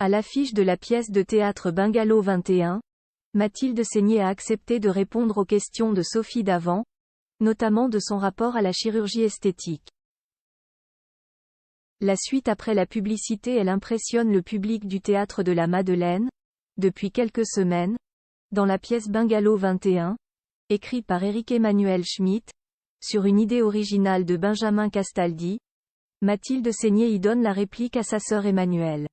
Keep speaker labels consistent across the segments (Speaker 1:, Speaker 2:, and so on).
Speaker 1: À l'affiche de la pièce de théâtre Bungalow 21, Mathilde Seigner a accepté de répondre aux questions de Sophie Davant, notamment de son rapport à la chirurgie esthétique. La suite après la publicité. Elle impressionne le public du théâtre de la Madeleine, depuis quelques semaines, dans la pièce Bungalow 21, écrite par Éric-Emmanuel Schmitt, sur une idée originale de Benjamin Castaldi. Mathilde Seigner y donne la réplique à sa sœur Emmanuelle.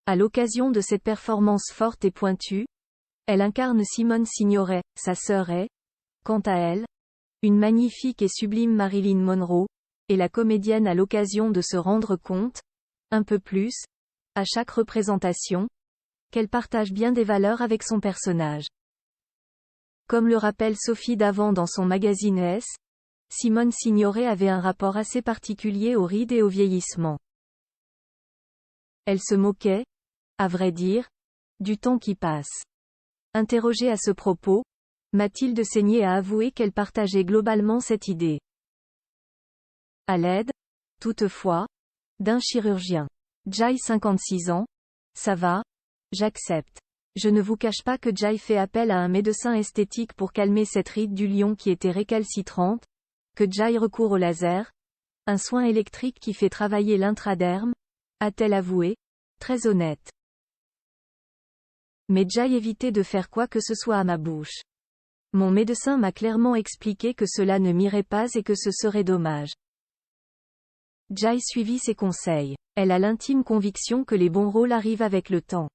Speaker 1: À l'occasion de cette performance forte et pointue, elle incarne Simone Signoret, sa sœur est, quant à elle, une magnifique et sublime Marilyn Monroe, et la comédienne a l'occasion de se rendre compte, un peu plus, à chaque représentation, qu'elle partage bien des valeurs avec son personnage. Comme le rappelle Sophie Davant dans son magazine S, Simone Signoret avait un rapport assez particulier aux rides et au vieillissement. Elle se moquait, à vrai dire, du temps qui passe. Interrogée à ce propos, Mathilde Seigner a avoué qu'elle partageait globalement cette idée. À l'aide, toutefois, d'un chirurgien. Jai 56 ans, ça va, j'accepte. Je ne vous cache pas que Jai fait appel à un médecin esthétique pour calmer cette ride du lion qui était récalcitrante, que Jai recourt au laser, un soin électrique qui fait travailler l'intraderme, a-t-elle avoué, très honnête. Mais Jai évitait de faire quoi que ce soit à ma bouche. Mon médecin m'a clairement expliqué que cela ne m'irait pas et que ce serait dommage. Jai suivit ses conseils. Elle a l'intime conviction que les bons rôles arrivent avec le temps.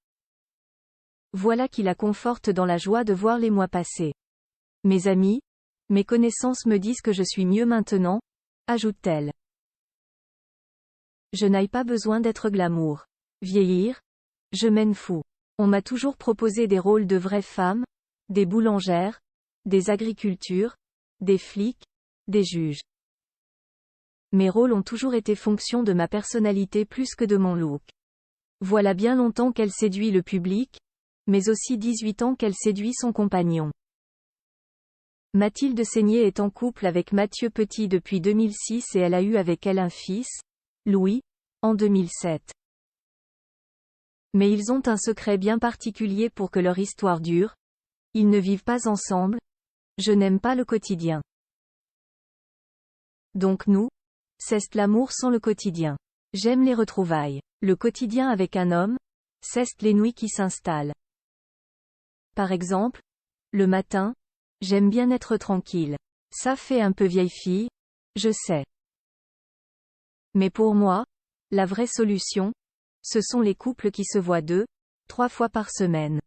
Speaker 1: Voilà qui la conforte dans la joie de voir les mois passer. Mes amis, mes connaissances me disent que je suis mieux maintenant, ajoute-t-elle. Je n'ai pas besoin d'être glamour. Vieillir, je m'en fous. On m'a toujours proposé des rôles de vraies femmes, des boulangères, des agricultures, des flics, des juges. Mes rôles ont toujours été fonction de ma personnalité plus que de mon look. Voilà bien longtemps qu'elle séduit le public, mais aussi 18 ans qu'elle séduit son compagnon. Mathilde Seigner est en couple avec Mathieu Petit depuis 2006 et elle a eu avec elle un fils, Louis, en 2007. Mais ils ont un secret bien particulier pour que leur histoire dure. Ils ne vivent pas ensemble. Je n'aime pas le quotidien. Donc nous, c'est l'amour sans le quotidien. J'aime les retrouvailles. Le quotidien avec un homme, c'est les nuits qui s'installent. Par exemple, le matin, j'aime bien être tranquille. Ça fait un peu vieille fille, je sais. Mais pour moi, la vraie solution, ce sont les couples qui se voient 2, 3 fois par semaine.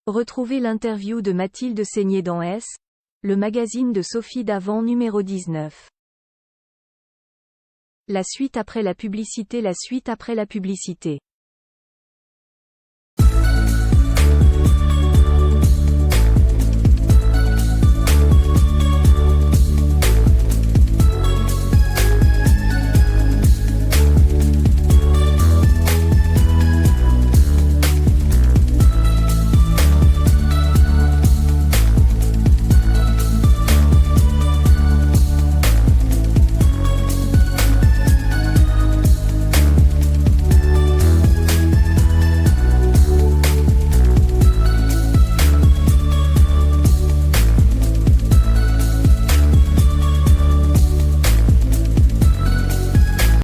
Speaker 1: Retrouvez l'interview de Mathilde Seigner dans S, le magazine de Sophie Davant numéro 19. La suite après la publicité. La suite après la publicité.